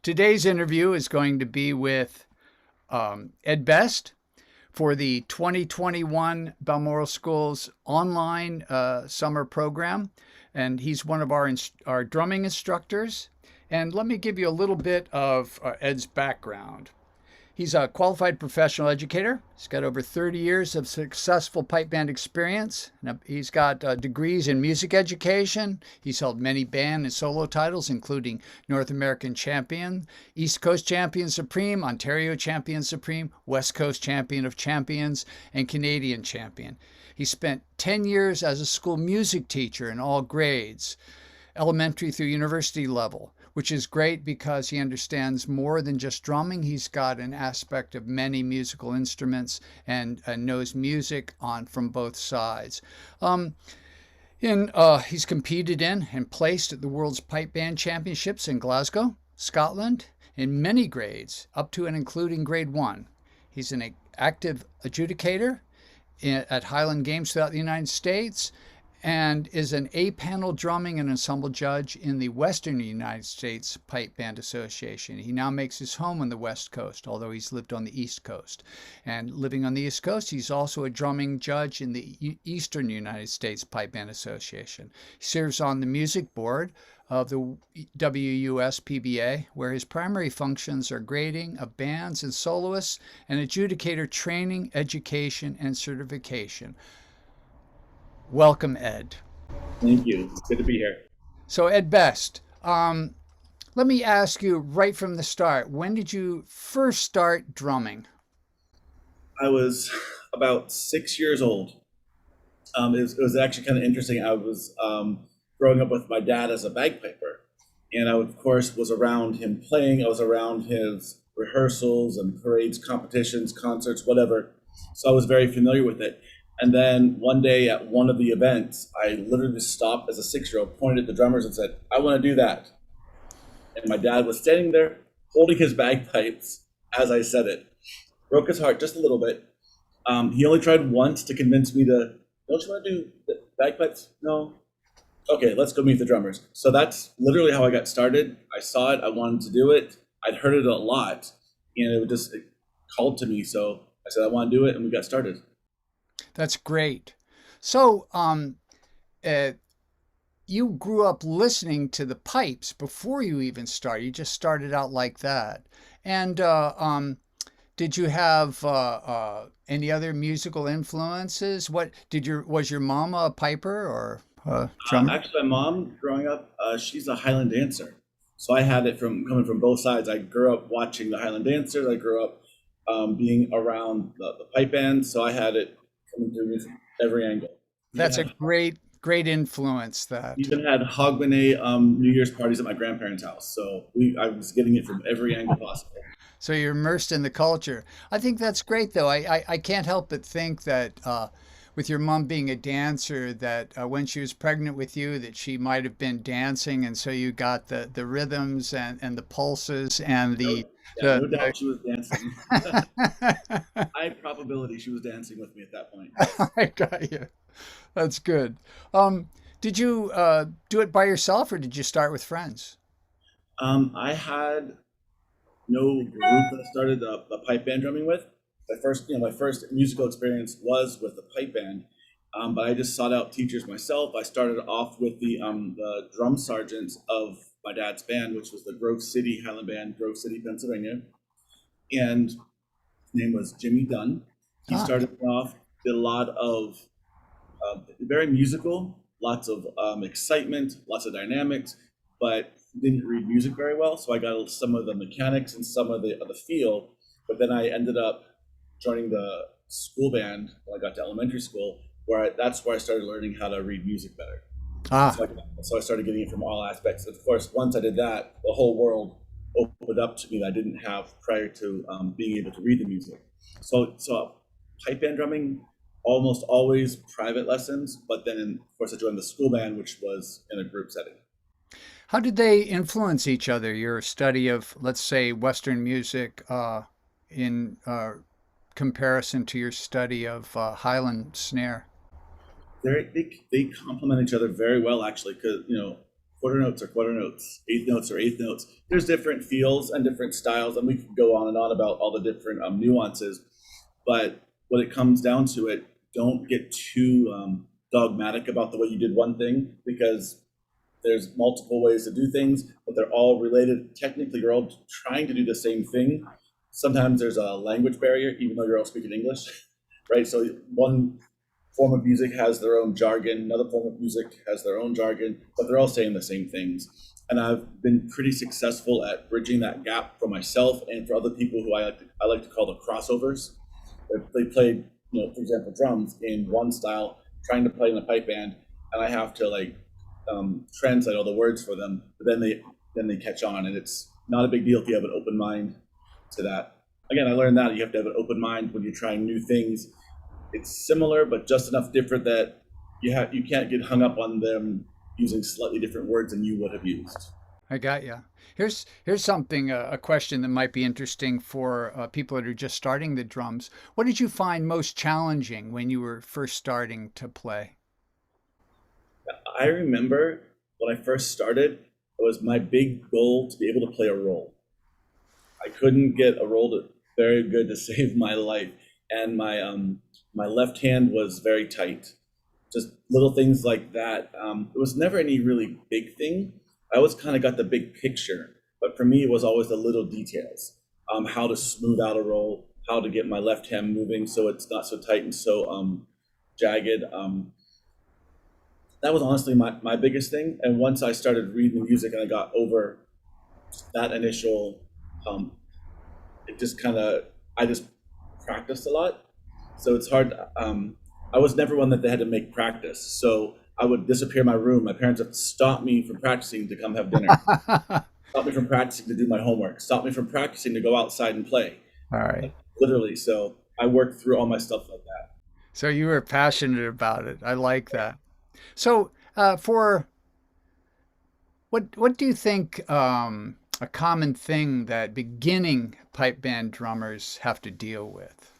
Today's interview is going to be with Ed Best for the 2021 Balmoral School's online summer program. And he's one of our drumming instructors. And let me give you a little bit of Ed's background. He's a qualified professional educator. He's got over 30 years of successful pipe band experience. He's got degrees in music education. He's held many band and solo titles, including North American Champion, East Coast Champion Supreme, Ontario Champion Supreme, West Coast Champion of Champions, and Canadian Champion. He spent 10 years as a school music teacher in all grades, elementary through university level, which is great because he understands more than just drumming. He's got an aspect of many musical instruments and knows music from both sides. He's competed in and placed at the World's Pipe Band Championships in Glasgow, Scotland, in many grades, up to and including grade 1. He's an active adjudicator at Highland Games throughout the United States, and is an A-panel drumming and ensemble judge in the Western United States Pipe Band Association. He now makes his home on the West Coast, although he's lived on the East Coast. And living on the East Coast, he's also a drumming judge in the Eastern United States Pipe Band Association. He serves on the music board of the WUSPBA, where his primary functions are grading of bands and soloists and adjudicator training, education, and certification. Welcome, Ed. Thank you. It's good to be here. So, Ed Best, let me ask you right from the start, when did you first start drumming? I was about 6 years old. It was actually kind of interesting. I was growing up with my dad as a bagpiper, and I, of course, was around him playing. I was around his rehearsals and parades, competitions, concerts, whatever. So I was very familiar with it. And then one day at one of the events, I literally stopped as a 6-year-old, pointed at the drummers and said, "I want to do that." And my dad was standing there holding his bagpipes as I said it. Broke his heart just a little bit. He only tried once to convince me to, "Don't you want to do the bagpipes?" "No." "Okay, let's go meet the drummers." So that's literally how I got started. I saw it. I wanted to do it. I'd heard it a lot, and it called to me. So I said, "I want to do it," and we got started. That's great. So, you grew up listening to the pipes before you even started. You just started out like that. And did you have any other musical influences? Was your mama a piper or a drummer? Actually, my mom, growing up, she's a Highland dancer. So I had it coming from both sides. I grew up watching the Highland dancers. I grew up being around the pipe band. So I had it coming through me from every angle. That's a great influence. That even had Hogmanay New Year's parties at my grandparents' house. So I was getting it from every angle possible. So you're immersed in the culture. I think that's great, though. I can't help but think that with your mom being a dancer, that when she was pregnant with you, that she might have been dancing, and so you got the rhythms and the pulses and no doubt she was dancing. High probability she was dancing with me at that point. I got you. That's good. Did you do it by yourself, or did you start with friends? I had no group that I started the pipe band drumming with. My first musical experience was with the pipe band, but I just sought out teachers myself. I started off with the drum sergeants of my dad's band, which was the Grove City Highland Band, Grove City, Pennsylvania, and his name was Jimmy Dunn. He started me off, did a lot of very musical, lots of excitement, lots of dynamics, but didn't read music very well. So I got some of the mechanics and some of the feel, but then I ended up joining the school band when I got to elementary school, that's where I started learning how to read music better. So I started getting it from all aspects. Of course, once I did that, the whole world opened up to me that I didn't have prior to being able to read the music. So pipe band drumming, almost always private lessons, but then of course I joined the school band, which was in a group setting. How did they influence each other? Your study of, let's say, Western music in comparison to your study of Highland snare? They complement each other very well, actually, because, of quarter notes are quarter notes, eighth notes are eighth notes. There's different feels and different styles, and we could go on and on about all the different nuances. But when it comes down to it, don't get too dogmatic about the way you did one thing, because there's multiple ways to do things, but they're all related. Technically, you're all trying to do the same thing. Sometimes there's a language barrier, even though you're all speaking English, right? So one form of music has their own jargon, another form of music has their own jargon, but they're all saying the same things. And I've been pretty successful at bridging that gap for myself and for other people who I like to call the crossovers. They played, for example, drums in one style, trying to play in a pipe band, and I have to translate all the words for them. But then they catch on, and it's not a big deal if you have an open mind to that. Again, I learned that you have to have an open mind when you're trying new things. It's similar, but just enough different that you can't get hung up on them using slightly different words than you would have used. I got you. Here's something, a question that might be interesting for people that are just starting the drums. What did you find most challenging when you were first starting to play? I remember when I first started, it was my big goal to be able to play a roll. I couldn't get a roll very good to save my life, and my left hand was very tight. Just little things like that. It was never any really big thing. I always kind of got the big picture, but for me, it was always the little details. How to smooth out a roll, how to get my left hand moving so it's not so tight and so jagged. That was honestly my biggest thing. And once I started reading the music and I got over that initial hump, I just practiced a lot. So it's hard. I was never one that they had to make practice. So I would disappear in my room. My parents would stop me from practicing to come have dinner. Stop me from practicing to do my homework. Stop me from practicing to go outside and play. All right. Literally. So I worked through all my stuff like that. So you were passionate about it. I like that. So for what do you think a common thing that beginning pipe band drummers have to deal with?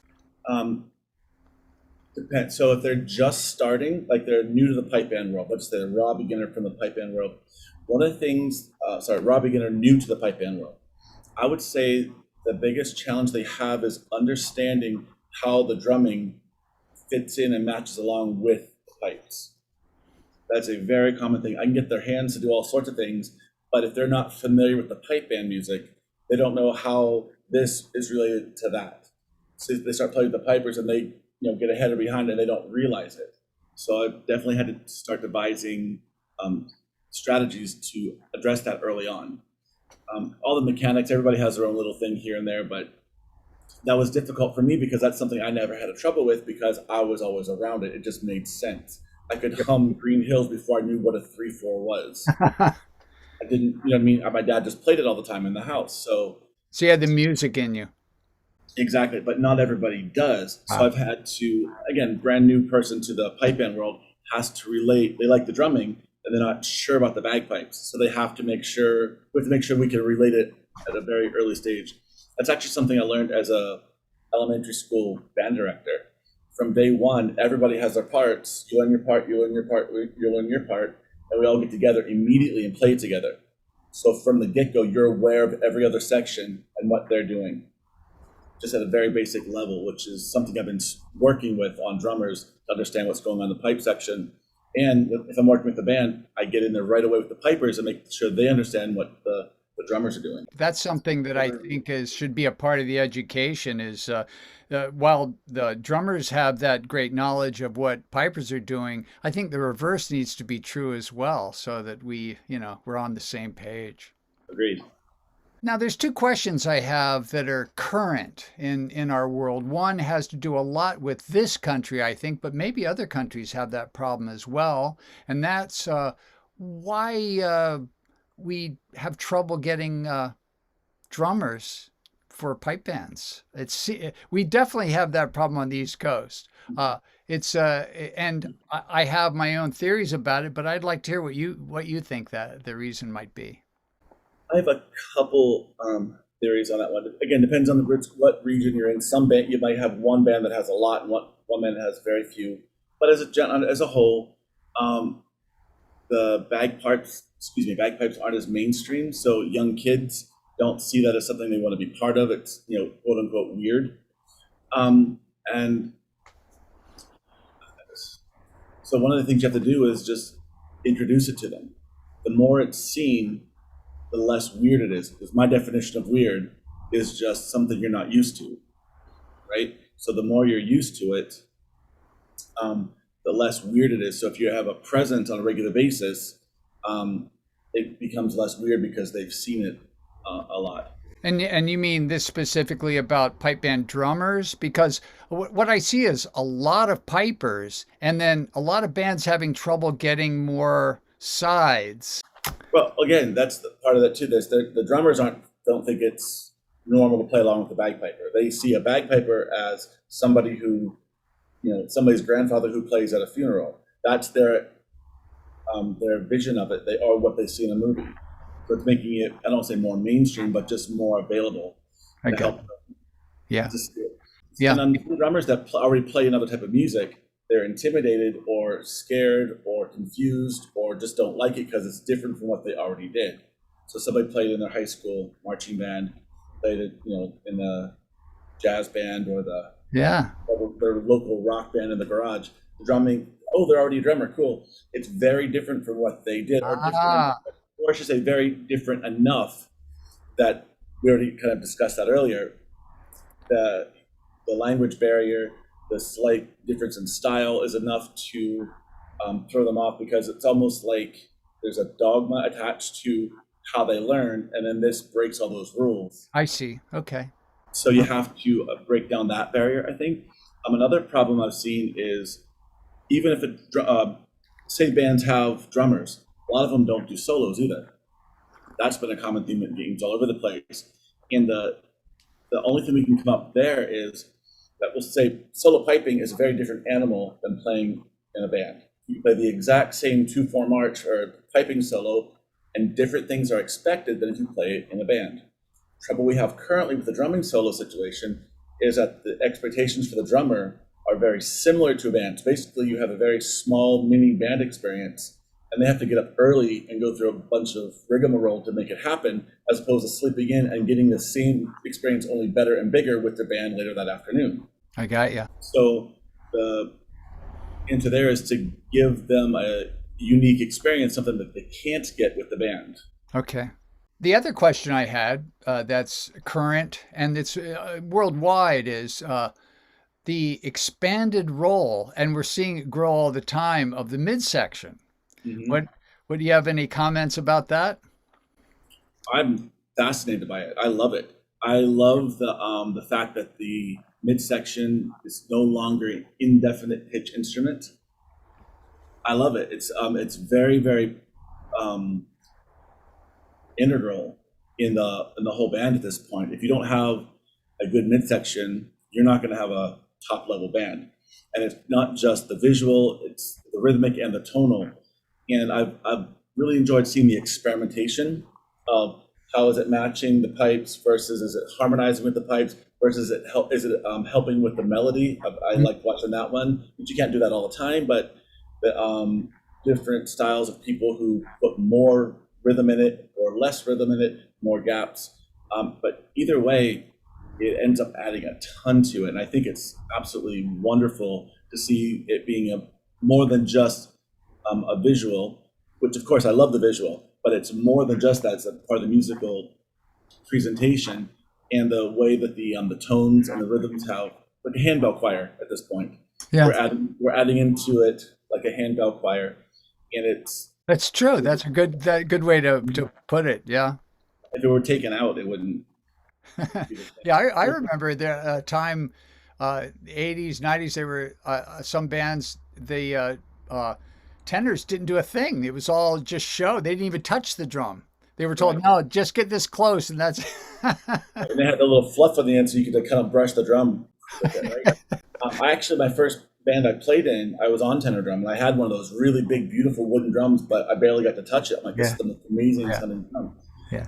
Depends. So if they're just starting, like they're new to the pipe band world, let's say a raw beginner from the pipe band world. One of the things, raw beginner new to the pipe band world, I would say the biggest challenge they have is understanding how the drumming fits in and matches along with the pipes. That's a very common thing. I can get their hands to do all sorts of things, but if they're not familiar with the pipe band music, they don't know how this is related to that. So they start playing with the pipers and they get ahead or behind and they don't realize it. So I definitely had to start devising strategies to address that early on. All the mechanics, everybody has their own little thing here and there, but that was difficult for me because that's something I never had a trouble with because I was always around it. It just made sense. I could hum Green Hills before I knew what a 3/4 was. I didn't, you know what I mean? My dad just played it all the time in the house. So you had the music in you. Exactly, but not everybody does. So I've had to, again, brand new person to the pipe band world has to relate. They like the drumming, and they're not sure about the bagpipes. So they have to we have to make sure we can relate it at a very early stage. That's actually something I learned as a elementary school band director. From day one, everybody has their parts. You learn your part, you learn your part, you learn your part, and we all get together immediately and play together. So from the get-go, you're aware of every other section and what they're doing, just at a very basic level, which is something I've been working with on drummers to understand what's going on in the pipe section. And if I'm working with the band, I get in there right away with the pipers and make sure they understand what the drummers are doing. That's something that I think should be a part of the education is while the drummers have that great knowledge of what pipers are doing, I think the reverse needs to be true as well so that we're on the same page. Agreed. Now, there's two questions I have that are current in our world. One has to do a lot with this country, I think, but maybe other countries have that problem as well. And that's why we have trouble getting drummers for pipe bands. We definitely have that problem on the East Coast. And I have my own theories about it, but I'd like to hear what you think that the reason might be. I have a couple theories on that one. Again, depends on what region you're in. Some band you might have one band that has a lot, and one band that has very few. But as a whole, the bagpipes bagpipes aren't as mainstream, so young kids don't see that as something they want to be part of. It's, quote unquote weird. And so one of the things you have to do is just introduce it to them. The more it's seen, the less weird it is. Because my definition of weird is just something you're not used to, right? So the more you're used to it, the less weird it is. So if you have a presence on a regular basis, it becomes less weird because they've seen it a lot. And you mean this specifically about pipe band drummers? Because what I see is a lot of pipers and then a lot of bands having trouble getting more sides. Well, again, that's the part of that too. The drummers don't think it's normal to play along with the bagpiper. They see a bagpiper as somebody who, somebody's grandfather who plays at a funeral. That's their vision of it. They are what they see in a movie. So it's making it, I don't say more mainstream, but just more available to help them. Yeah. Yeah. And on the drummers that already play another type of music, they're intimidated or scared or confused or just don't like it because it's different from what they already did. So somebody played in their high school marching band, played it, in the jazz band or their local rock band in the garage. The drumming, they're already a drummer, cool. It's very different from what they did, or I should say very different enough that we already kind of discussed that earlier. The language barrier, the slight difference in style is enough to throw them off, because it's almost like there's a dogma attached to how they learn, and then this breaks all those rules. I see. Okay. So you have to break down that barrier, I think. Another problem I've seen is, even if say bands have drummers, a lot of them don't do solos either. That's been a common theme in games all over the place. And the only thing we can come up there is that we'll say solo piping is a very different animal than playing in a band. You play the exact same 2/4 march or piping solo, and different things are expected than if you play it in a band. The trouble we have currently with the drumming solo situation is that the expectations for the drummer are very similar to a band. So basically, you have a very small mini band experience, and they have to get up early and go through a bunch of rigmarole to make it happen, as opposed to sleeping in and getting the same experience, only better and bigger, with their band later that afternoon. I got you. So the into there is to give them a unique experience, something that they can't get with the band. Okay. The other question I had that's current and it's worldwide is the expanded role, and we're seeing it grow all the time, of the midsection. Mm-hmm. What do you have any comments about that? I'm fascinated by it. I love it. I love the fact that the midsection is no longer an indefinite pitch instrument. I love it. It's very, very integral in the whole band at this point. If you don't have a good midsection, you're not going to have a top level band. And it's not just the visual, it's the rhythmic and the tonal. And I've really enjoyed seeing the experimentation of how is it matching the pipes versus is it harmonizing with the pipes versus is it helping with the melody. I like watching that one, but you can't do that all the time. But the different styles of people who put more rhythm in it or less rhythm in it, more gaps. But either way, it ends up adding a ton to it. And I think it's absolutely wonderful to see it being more than just a visual, which of course I love the visual, but it's more than just that. It's a part of the musical presentation and the way that the tones and the rhythms have, like a handbell choir at this point. Yeah. We're adding into it like a handbell choir, and that's true. That's a good way to put it. Yeah. If it were taken out, it wouldn't. Yeah, I remember the time, 80s, 90s. There were some bands. The tenors didn't do a thing. It was all just show. They didn't even touch the drum. They were told, no, just get this close, and that's. And they had a little fluff on the end, so you could kind of brush the drum with it, right? My first band I played in, I was on tenor drum, and I had one of those really big, beautiful wooden drums, but I barely got to touch it. I'm like, this is the most amazing sounding drum. Yeah.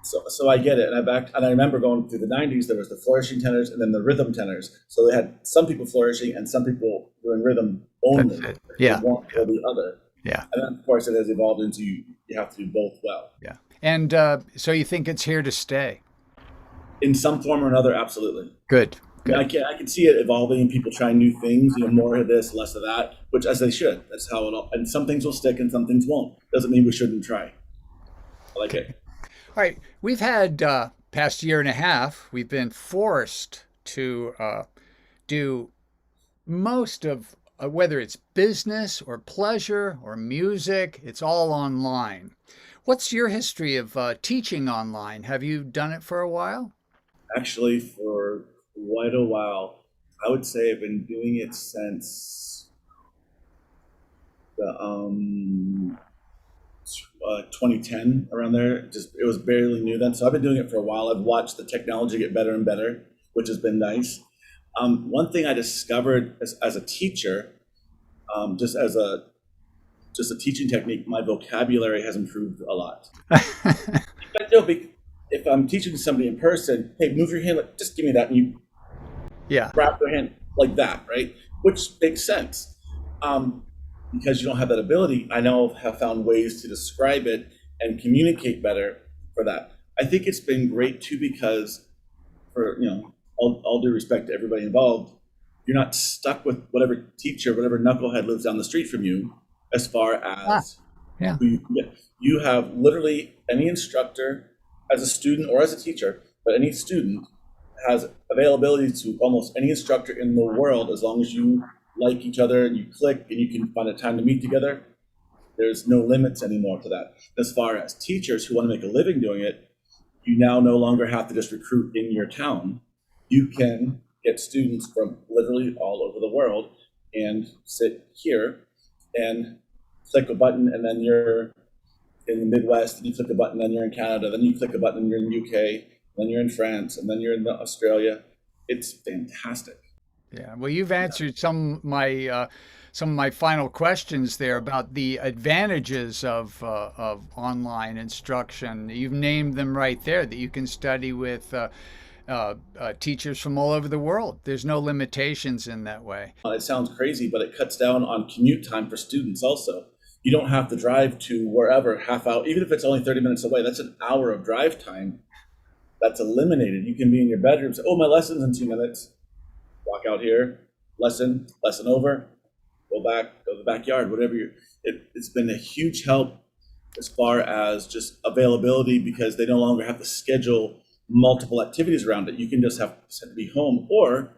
So I get it, and I remember going through the 90s. There was the flourishing tenors and then the rhythm tenors. So they had some people flourishing and some people doing rhythm only. Yeah. One or the other. Yeah. And then, of course, it has evolved into you have to do both well. Yeah. And so you think it's here to stay? In some form or another, absolutely. Good. Yeah, Good. I can see it evolving and people trying new things, more of this, less of that, which as they should. That's how it all, and some things will stick and some things won't. Doesn't mean we shouldn't try. I like Okay. it. All right. We've had past year and a half. We've been forced to do most of whether it's business or pleasure or music. It's all online. What's your history of teaching online? Have you done it for a while? Actually, for quite a while, I would say I've been doing it since the 2010, around there. Just it was barely new then, so I've been doing it for a while. I've watched the technology get better and better, which has been nice. One thing I discovered as a teacher, just as a teaching technique, my vocabulary has improved a lot. But if I'm teaching somebody in person, hey, move your hand, like, just give me that, and you Yeah. wrap their hand like that, right? Which makes sense. Because you don't have that ability, I now have found ways to describe it and communicate better for that. I think it's been great too because, for all due respect to everybody involved, you're not stuck with whatever teacher, whatever knucklehead lives down the street from you, as far Ah, as yeah. you have literally any instructor as a student or as a teacher, but any student has availability to almost any instructor in the world as long as you like each other and you click and you can find a time to meet together. There's no limits anymore to that. As far as teachers who want to make a living doing it, you now no longer have to just recruit in your town. You can get students from literally all over the world and sit here and click a button, and then you're in the Midwest, and you click a button, then you're in Canada, then you click a button, and you're in the UK, then you're in France, and then you're in Australia. It's fantastic. Yeah. Well, you've answered some of my final questions there about the advantages of online instruction. You've named them right there, that you can study with teachers from all over the world. There's no limitations in that way. It sounds crazy, but it cuts down on commute time for students also. You don't have to drive to wherever, half hour, even if it's only 30 minutes away, that's an hour of drive time that's eliminated. You can be in your bedroom, say, oh, my lesson's in 2 minutes. Walk out here, lesson over, go to the backyard, whatever it's been a huge help as far as just availability, because they no longer have to schedule multiple activities around it. You can just have to be home, or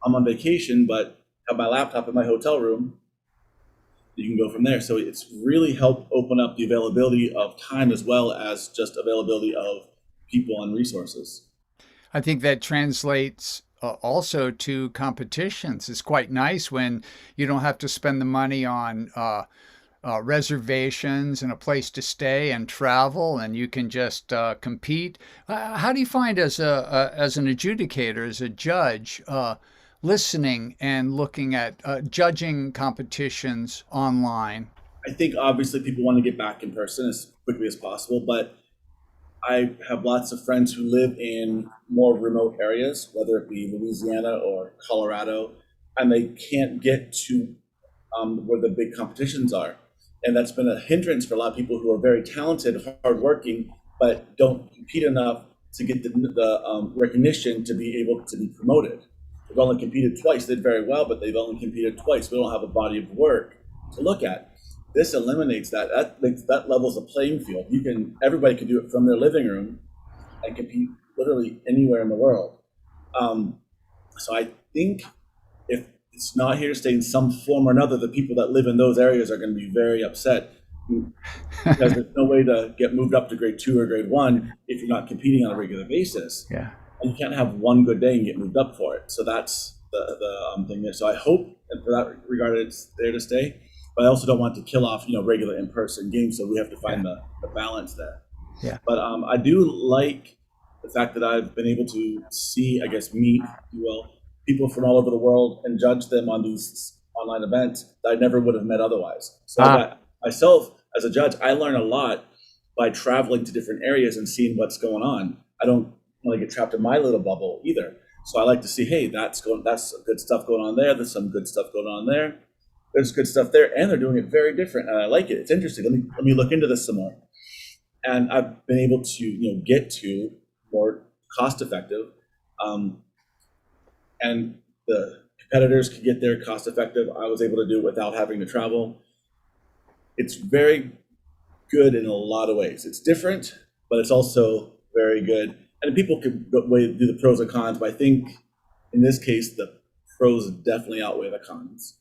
I'm on vacation, but have my laptop in my hotel room. You can go from there. So it's really helped open up the availability of time as well as just availability of people and resources. I think that translates also to competitions. It's quite nice when you don't have to spend the money on reservations and a place to stay and travel, and you can just compete. How do you find as an adjudicator, as a judge, listening and looking at judging competitions online? I think obviously people want to get back in person as quickly as possible, but I have lots of friends who live in more remote areas, whether it be Louisiana or Colorado, and they can't get to where the big competitions are. And that's been a hindrance for a lot of people who are very talented, hardworking, but don't compete enough to get the recognition to be able to be promoted. They've only competed twice, did very well, but they've only competed twice. We don't have a body of work to look at. This eliminates that. That levels the playing field. Everybody can do it from their living room and compete literally anywhere in the world. So I think if it's not here to stay in some form or another, the people that live in those areas are going to be very upset, because there's no way to get moved up to grade 2 or grade 1 if you're not competing on a regular basis. Yeah. And you can't have one good day and get moved up for it. So that's the thing there. So I hope, and for that regard, it's there to stay. But I also don't want to kill off, regular in-person games. So we have to find the balance there. Yeah. But I do like the fact that I've been able to see, I guess, meet, if you will, people from all over the world and judge them on these online events that I never would have met otherwise. So myself, as a judge, I learn a lot by traveling to different areas and seeing what's going on. I don't want to get trapped in my little bubble either. So I like to see, hey, that's good stuff going on there. There's some good stuff going on there. there's good stuff there, and they're doing it very different, and I like it. It's interesting. Let me look into this some more. And I've been able to get to more cost effective, and the competitors could get their cost effective. I was able to do it without having to travel. It's very good in a lot of ways. It's different, but it's also very good. And people could do the pros and cons, but I think in this case, the pros definitely outweigh the cons.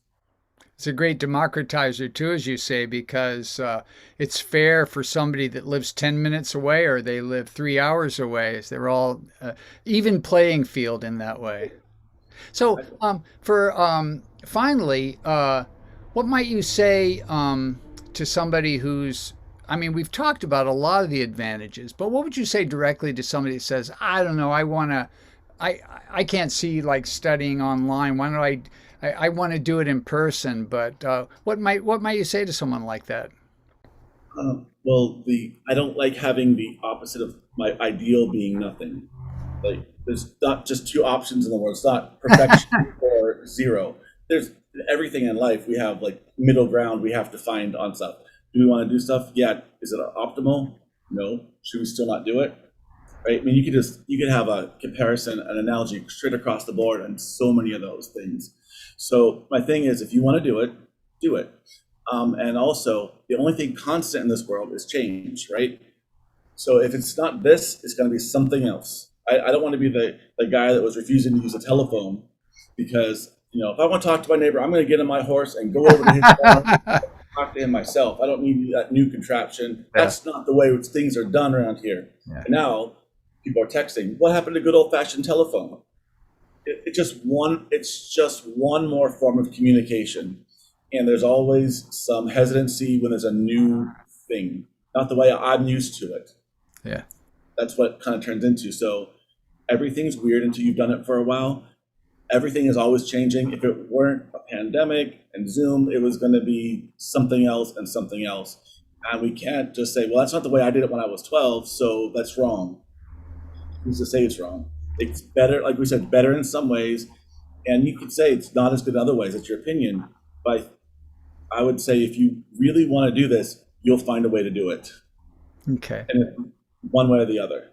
It's a great democratizer too, as you say, because it's fair for somebody that lives 10 minutes away or they live 3 hours away. They're all even playing field in that way. So, finally, what might you say to somebody who's, I mean, we've talked about a lot of the advantages, but what would you say directly to somebody that says, I don't know, I can't see like studying online. Why don't I want to do it in person, but what might you say to someone like that? Well, I don't like having the opposite of my ideal being nothing. Like there's not just two options in the world. It's not perfection or zero. There's everything in life. We have like middle ground we have to find on stuff. Do we want to do stuff? Yeah. Is it optimal? No. Should we still not do it? Right. I mean, you could have a comparison, an analogy straight across the board on so many of those things. So my thing is, if you want to do it, do it. And also, the only thing constant in this world is change, right? So if it's not this, it's going to be something else. I don't want to be the guy that was refusing to use a telephone because, if I want to talk to my neighbor, I'm going to get on my horse and go over to his farm, talk to him myself. I don't need that new contraption. Yeah. That's not the way things are done around here. Yeah. And now people are texting. What happened to good old-fashioned telephone? It's just one more form of communication. And there's always some hesitancy when there's a new thing, not the way I'm used to it. Yeah. That's what it kind of turns into. So everything's weird until you've done it for a while. Everything is always changing. If it weren't a pandemic and Zoom, it was going to be something else and something else. And we can't just say, well, that's not the way I did it when I was 12, so that's wrong. Who's to say it's wrong? It's better, like we said, better in some ways. And you could say it's not as good in other ways. It's your opinion. But I would say if you really want to do this, you'll find a way to do it. Okay. And one way or the other.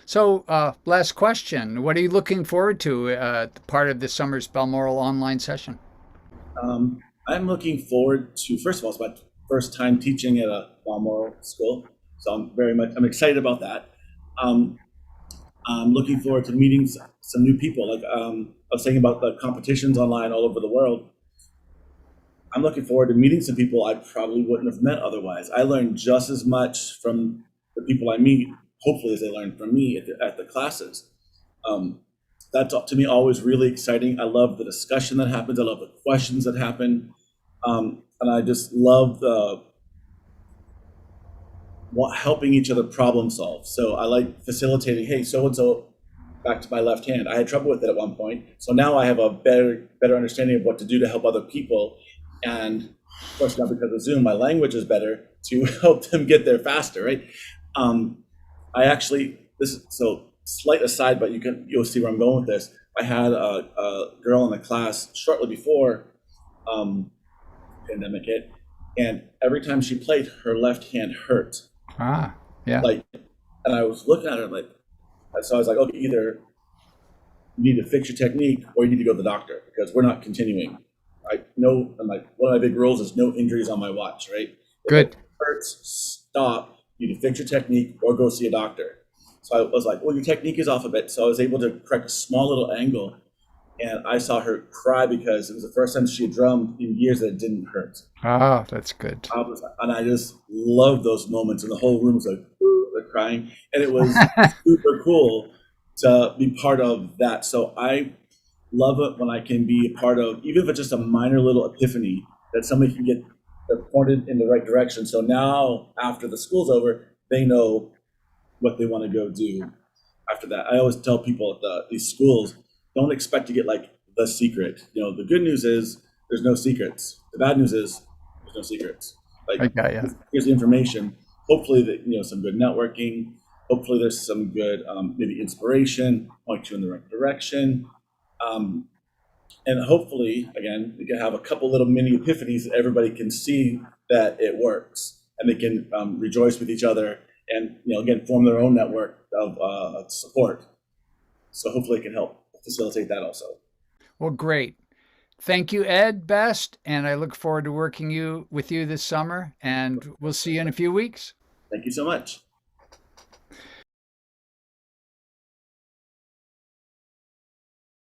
So last question. What are you looking forward to part of this summer's Balmoral online session? I'm looking forward to, first of all, it's my first time teaching at a Balmoral school. So I'm excited about that. I'm looking forward to meeting some new people. Like I was saying about the competitions online all over the world. I'm looking forward to meeting some people I probably wouldn't have met otherwise. I learned just as much from the people I meet, hopefully, as they learn from me at the classes. That's to me always really exciting. I love the discussion that happens. I love the questions that happen. And I just love helping each other problem solve. So I like facilitating, hey, so-and-so, back to my left hand. I had trouble with it at one point. So now I have a better understanding of what to do to help other people. And of course, now because of Zoom, my language is better to help them get there faster, right? So slight aside, but you'll see where I'm going with this. I had a girl in the class shortly before pandemic hit, and every time she played, her left hand hurt. Yeah. And I was looking at her so I was like, okay, either you need to fix your technique or you need to go to the doctor because we're not continuing. One of my big rules is no injuries on my watch, right? Good. If it hurts, stop. You need to fix your technique or go see a doctor. So I was like, well, your technique is off a bit. So I was able to correct a small little angle. And I saw her cry because it was the first time she had drummed in years that it didn't hurt. Oh, that's good. And I just love those moments. And the whole room was like, they're crying. And it was super cool to be part of that. So I love it when I can be a part of, even if it's just a minor little epiphany, that somebody can get pointed in the right direction. So now, after the school's over, they know what they want to go do after that. I always tell people at these schools, don't expect to get like the secret. The good news is there's no secrets. The bad news is there's no secrets. Here's the information. Hopefully that some good networking. Hopefully there's some good maybe inspiration, point you in the right direction. And hopefully, again, we can have a couple little mini epiphanies that everybody can see that it works, and they can rejoice with each other, and again, form their own network of support. So hopefully, it can help facilitate that also. Well, great. Thank you, Ed, best, and I look forward to working with you this summer, and we'll see you in a few weeks. Thank you so much.